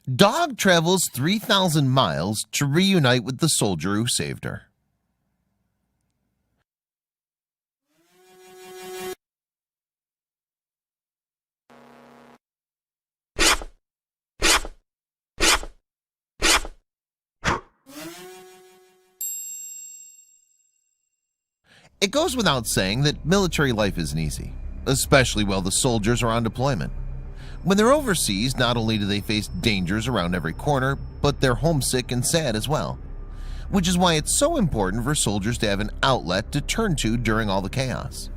Dog travels 3,000 miles to reunite with the soldier who saved her. It goes without saying that military life isn't easy, especially while the soldiers are on deployment. When they're overseas, not only do they face dangers around every corner, but they're homesick and sad as well. Which is why it's so important for soldiers to have an outlet to turn to during all the chaos.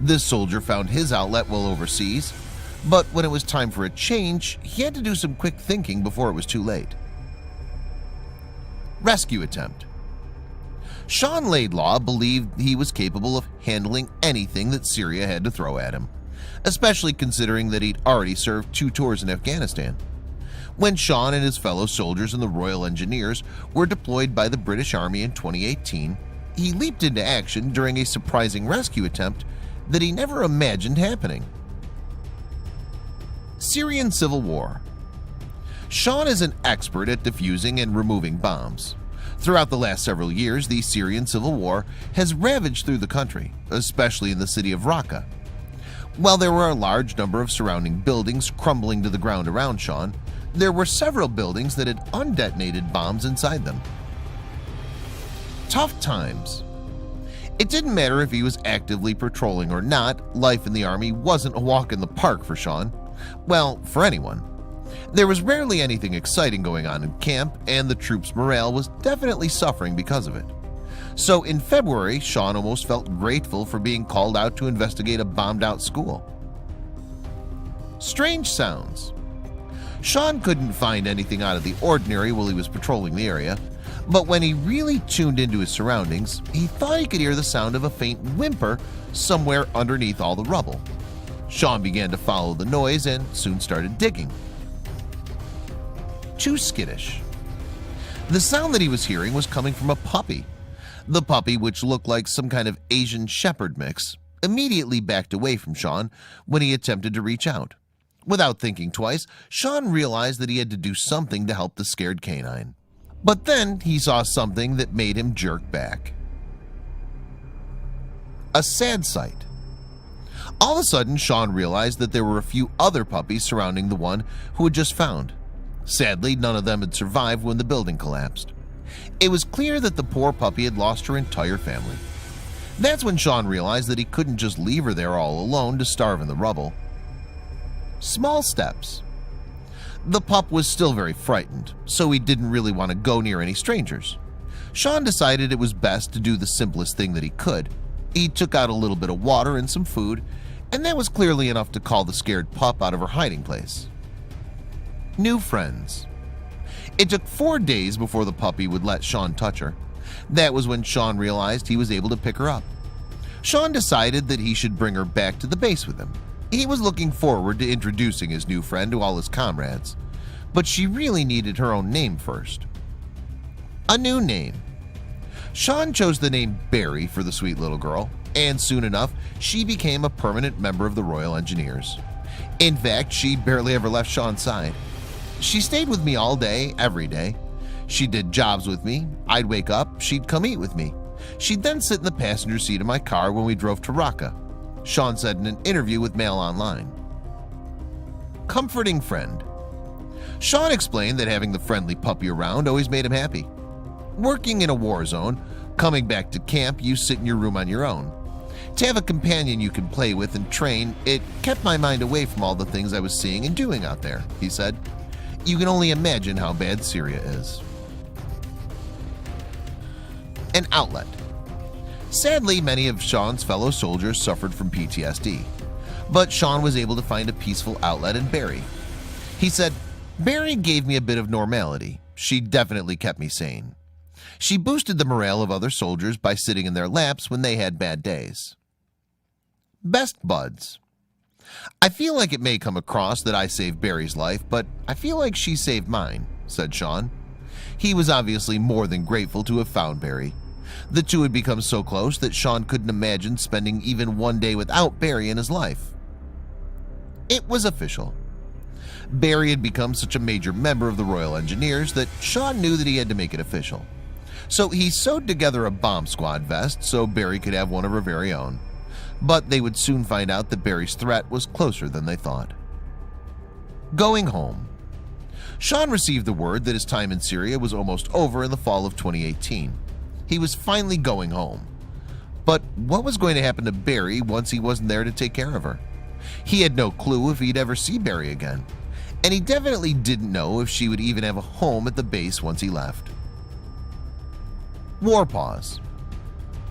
This soldier found his outlet while overseas, but when it was time for a change, he had to do some quick thinking before it was too late. Rescue attempt. Sean Laidlaw believed he was capable of handling anything that Syria had to throw at him, especially considering that he'd already served 2 tours in Afghanistan. When Sean and his fellow soldiers in the Royal Engineers were deployed by the British Army in 2018, he leaped into action during a surprising rescue attempt that he never imagined happening. Syrian Civil War. Sean is an expert at defusing and removing bombs. Throughout the last several years, the Syrian Civil War has ravaged through the country, especially in the city of Raqqa. While there were a large number of surrounding buildings crumbling to the ground around Sean, there were several buildings that had undetonated bombs inside them. Tough times. It didn't matter if he was actively patrolling or not, life in the Army wasn't a walk in the park for Sean. Well, for anyone. There was rarely anything exciting going on in camp, and the troops' morale was definitely suffering because of it. So in February, Sean almost felt grateful for being called out to investigate a bombed-out school. Strange sounds. Sean couldn't find anything out of the ordinary while he was patrolling the area, but when he really tuned into his surroundings, he thought he could hear the sound of a faint whimper somewhere underneath all the rubble. Sean began to follow the noise and soon started digging. Too skittish. The sound that he was hearing was coming from a puppy. The puppy, which looked like some kind of Asian shepherd mix, immediately backed away from Sean when he attempted to reach out. Without thinking twice, Sean realized that he had to do something to help the scared canine. But then he saw something that made him jerk back. A sad sight. All of a sudden, Sean realized that there were a few other puppies surrounding the one who had just found. Sadly, none of them had survived when the building collapsed. It was clear that the poor puppy had lost her entire family. That's when Sean realized that he couldn't just leave her there all alone to starve in the rubble. Small steps. The pup was still very frightened, so he didn't really want to go near any strangers. Sean decided it was best to do the simplest thing that he could. He took out a little bit of water and some food, and that was clearly enough to call the scared pup out of her hiding place. New friends. It took 4 days before the puppy would let Sean touch her. That was when Sean realized he was able to pick her up. Sean decided that he should bring her back to the base with him. He was looking forward to introducing his new friend to all his comrades, but she really needed her own name first. A new name. Sean chose the name Barry for the sweet little girl, and soon enough, she became a permanent member of the Royal Engineers. In fact, she barely ever left Sean's side. She stayed with me all day, every day. She did jobs with me. I'd wake up, she'd come eat with me. She'd then sit in the passenger seat of my car when we drove to Raqqa, Sean said in an interview with Mail Online. Comforting friend. Sean explained that having the friendly puppy around always made him happy. Working in a war zone, coming back to camp, you sit in your room on your own. To have a companion you can play with and train, it kept my mind away from all the things I was seeing and doing out there, he said. You can only imagine how bad Syria is. An outlet. Sadly, many of Sean's fellow soldiers suffered from PTSD, but Sean was able to find a peaceful outlet in Barry. He said, Barry gave me a bit of normality. She definitely kept me sane. She boosted the morale of other soldiers by sitting in their laps when they had bad days. Best buds. I feel like it may come across that I saved Barry's life, but I feel like she saved mine, said Sean. He was obviously more than grateful to have found Barry. The two had become so close that Sean couldn't imagine spending even one day without Barry in his life. It was official. Barry had become such a major member of the Royal Engineers that Sean knew that he had to make it official. So he sewed together a bomb squad vest so Barry could have one of her very own. But they would soon find out that Barry's threat was closer than they thought. Going home. Sean received the word that his time in Syria was almost over in the fall of 2018. He was finally going home. But what was going to happen to Barry once he wasn't there to take care of her? He had no clue if he'd ever see Barry again, and he definitely didn't know if she would even have a home at the base once he left. War pause.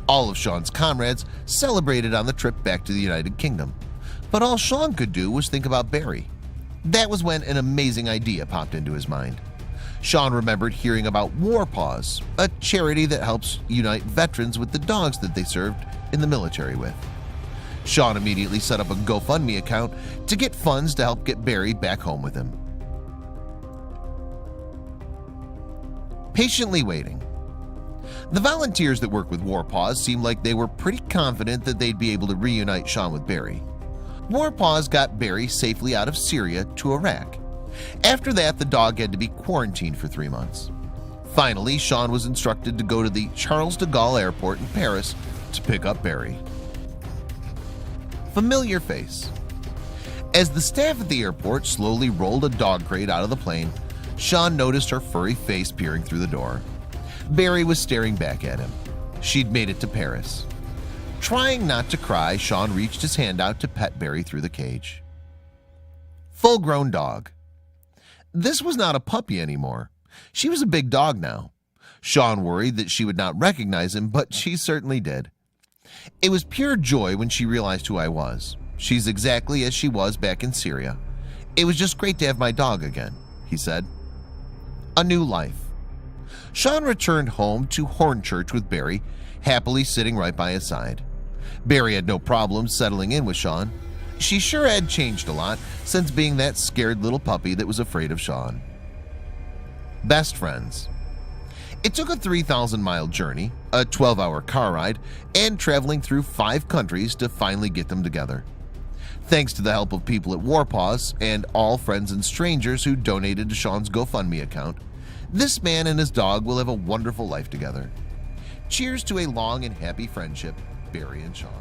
All of Sean's comrades celebrated on the trip back to the United Kingdom, but all Sean could do was think about Barry. That was when an amazing idea popped into his mind. Sean remembered hearing about War Paws, a charity that helps unite veterans with the dogs that they served in the military with. Sean immediately set up a GoFundMe account to get funds to help get Barry back home with him. Patiently waiting. The volunteers that work with War Paws seemed like they were pretty confident that they'd be able to reunite Sean with Barry. War Paws got Barry safely out of Syria to Iraq. After that, the dog had to be quarantined for 3 months. Finally, Sean was instructed to go to the Charles de Gaulle Airport in Paris to pick up Barry. Familiar face. As the staff at the airport slowly rolled a dog crate out of the plane, Sean noticed her furry face peering through the door. Barry was staring back at him. She'd made it to Paris. Trying not to cry, Sean reached his hand out to pet Barry through the cage. Full-grown dog. This was not a puppy anymore. She was a big dog now. Sean worried that she would not recognize him, but she certainly did. It was pure joy when she realized who I was. She's exactly as she was back in Syria. It was just great to have my dog again, he said. A new life. Sean returned home to Hornchurch with Barry, happily sitting right by his side. Barry had no problem settling in with Sean. She sure had changed a lot since being that scared little puppy that was afraid of Sean. Best friends. It took a 3,000-mile journey, a 12-hour car ride, and traveling through 5 countries to finally get them together. Thanks to the help of people at War Paws and all friends and strangers who donated to Sean's GoFundMe account, this man and his dog will have a wonderful life together. Cheers to a long and happy friendship, Barry and Sean.